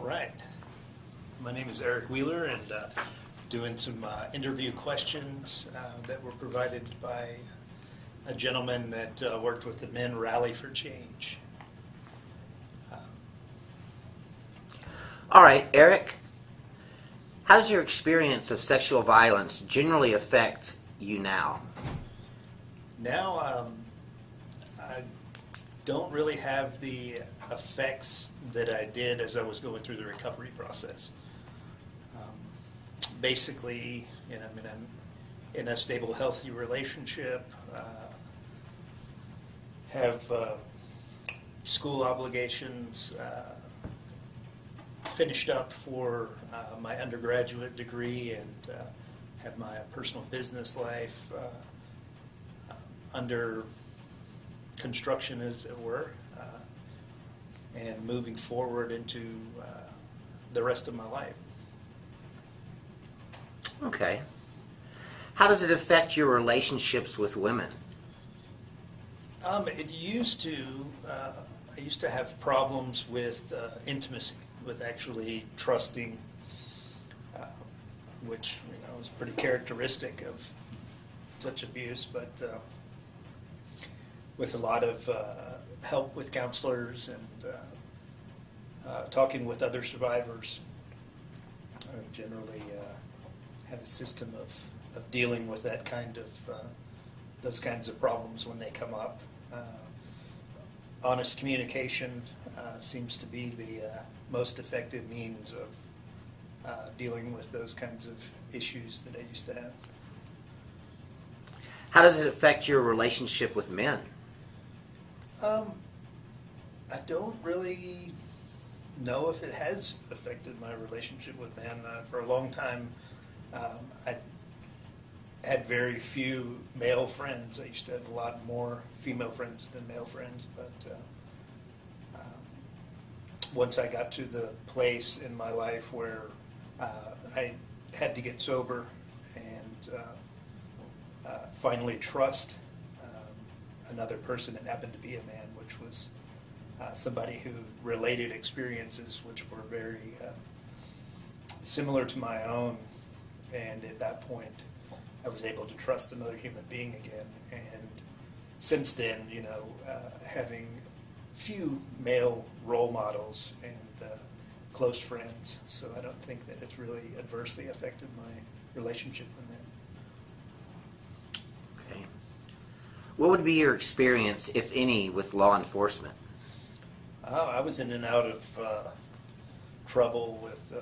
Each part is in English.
right. My name is Eric Wheeler, and doing some interview questions that were provided by a gentleman that worked with the Men Rally for Change. All right, Eric, how does your experience of sexual violence generally affect you now? Now, I don't really have the effects that I did as I was going through the recovery process. Basically, I'm in a stable, healthy relationship, have school obligations, finished up for my undergraduate degree, and have my personal business life under construction, as it were, and moving forward into the rest of my life. Okay. How does it affect your relationships with women? It used to, I used to have problems with intimacy, with actually trusting, which is pretty characteristic of such abuse, but with a lot of help with counselors and talking with other survivors, I generally have a system of dealing with that kind of those kinds of problems when they come up. Honest communication seems to be the most effective means of dealing with those kinds of issues that I used to have. How does it affect your relationship with men? I don't really know if it has affected my relationship with men. For a long time, I had very few male friends. I used to have a lot more female friends than male friends, but once I got to the place in my life where I had to get sober and finally trust another person, it happened to be a man, which was somebody who related experiences which were very similar to my own, and at that point I was able to trust another human being again. And since then, having few male role models and close friends, so I don't think that it's really adversely affected my relationship with men. Okay. What would be your experience, if any, with law enforcement? I was in and out of trouble with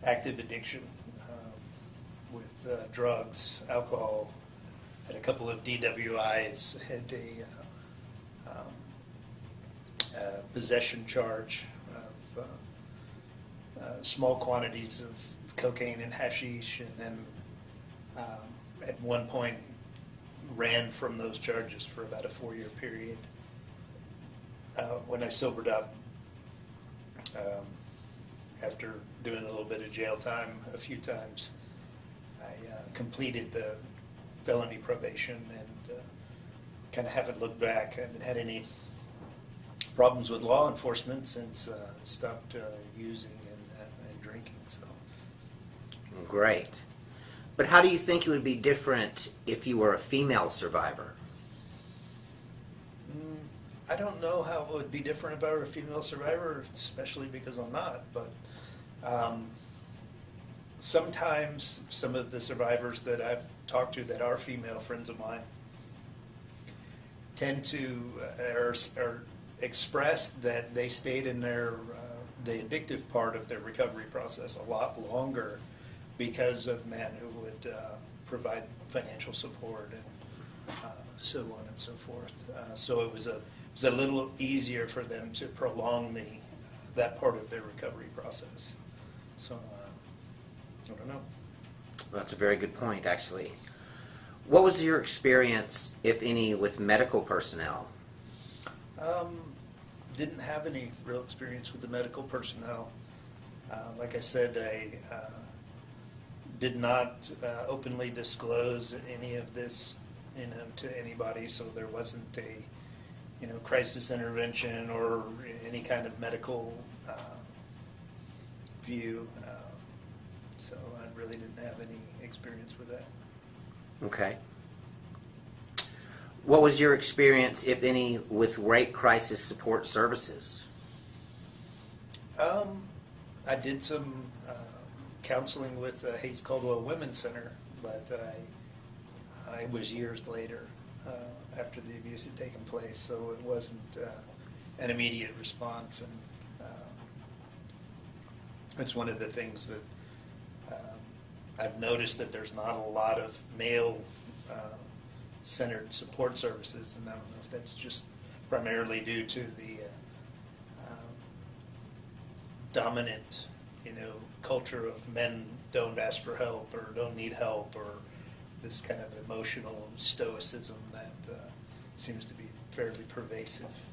active addiction, with drugs, alcohol. Had a couple of DWIs. Had a possession charge of small quantities of cocaine and hashish, and then at one point ran from those charges for about a 4-year period. When I sobered up, after doing a little bit of jail time a few times, I completed the felony probation and kind of haven't looked back. I haven't had any problems with law enforcement since I stopped using and drinking. So. Great. But how do you think it would be different if you were a female survivor? I don't know how it would be different if I were a female survivor, especially because I'm not, but sometimes some of the survivors that I've talked to that are female friends of mine tend to or express that they stayed in their the addictive part of their recovery process a lot longer because of men who would provide financial support and so on and so forth. So it was a little easier for them to prolong that part of their recovery process. So I don't know. That's a very good point, actually. What was your experience, if any, with medical personnel? Didn't have any real experience with the medical personnel. Like I said, I did not openly disclose any of this, to anybody, so there wasn't a crisis intervention or any kind of medical view. So I really didn't have any experience with that. Okay. What was your experience, if any, with rape crisis support services? I did some counseling with the Hayes Caldwell Women's Center, but I was years later after the abuse had taken place, so it wasn't an immediate response. And it's one of the things that I've noticed, that there's not a lot of male centered support services, and I don't know if that's just primarily due to the dominant, culture of men don't ask for help or don't need help, or this kind of emotional stoicism that seems to be fairly pervasive.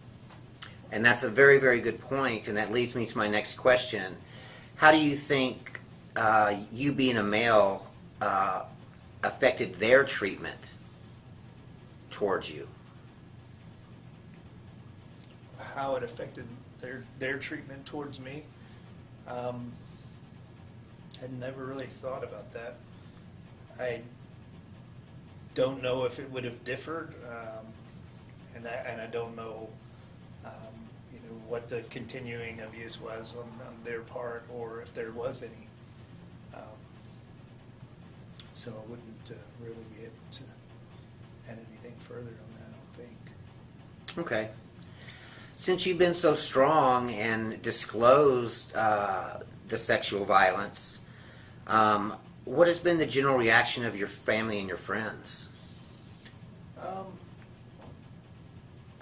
And that's a very, very good point, and that leads me to my next question. How do you think you being a male affected their treatment towards you? How it affected their treatment towards me? I'd never really thought about that. I don't know if it would have differed, and I don't know, what the continuing abuse was on their part, or if there was any. So I wouldn't really be able to add anything further on that, I don't think. Okay. Since you've been so strong and disclosed the sexual violence, what has been the general reaction of your family and your friends? I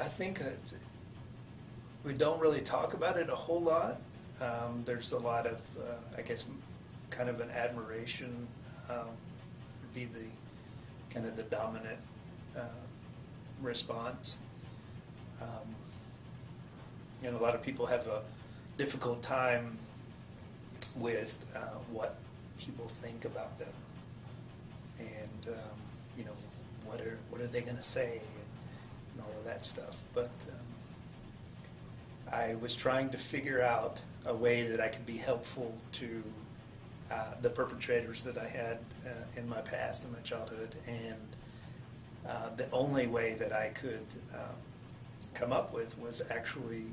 think we don't really talk about it a whole lot. There's a lot of, I guess, kind of an admiration would be the kind of the dominant response. A lot of people have a difficult time with what people think about them, and what are they going to say, and all of that stuff. But I was trying to figure out a way that I could be helpful to the perpetrators that I had in my past, in my childhood, and the only way that I could come up with was actually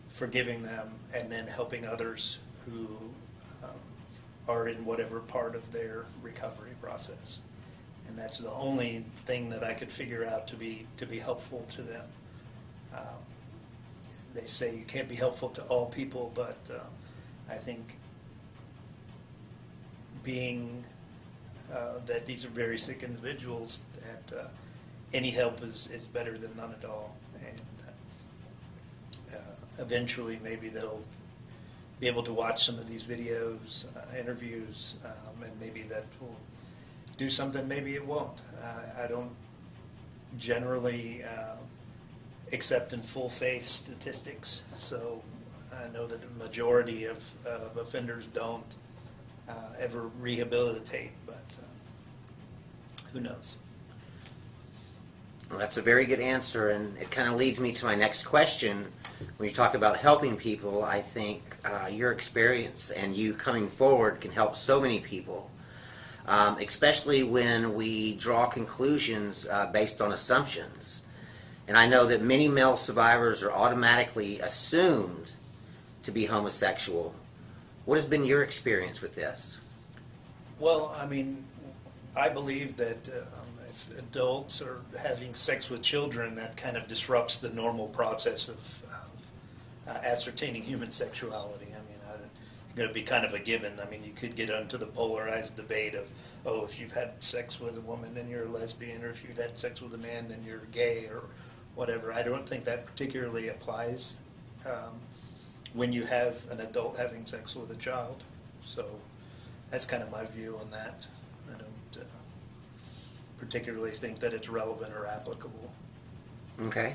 forgiving them and then helping others who are in whatever part of their recovery process. And that's the only thing that I could figure out to be helpful to them. They say you can't be helpful to all people, but I think being that these are very sick individuals, that any help is better than none at all. And eventually maybe they'll be able to watch some of these videos, interviews, and maybe that will do something, maybe it won't. I don't generally accept in full faith statistics, so I know that the majority of offenders don't ever rehabilitate, but who knows? Well, that's a very good answer, and it kind of leads me to my next question. When you talk about helping people, I think your experience and you coming forward can help so many people, especially when we draw conclusions based on assumptions. And I know that many male survivors are automatically assumed to be homosexual. What has been your experience with this? Well, I mean, I believe that if adults are having sex with children, that kind of disrupts the normal process of ascertaining human sexuality. I mean, it's going to be kind of a given. I mean, you could get into the polarized debate of, oh, if you've had sex with a woman, then you're a lesbian, or if you've had sex with a man, then you're gay, or whatever. I don't think that particularly applies when you have an adult having sex with a child. So that's kind of my view on that. I don't particularly think that it's relevant or applicable. Okay.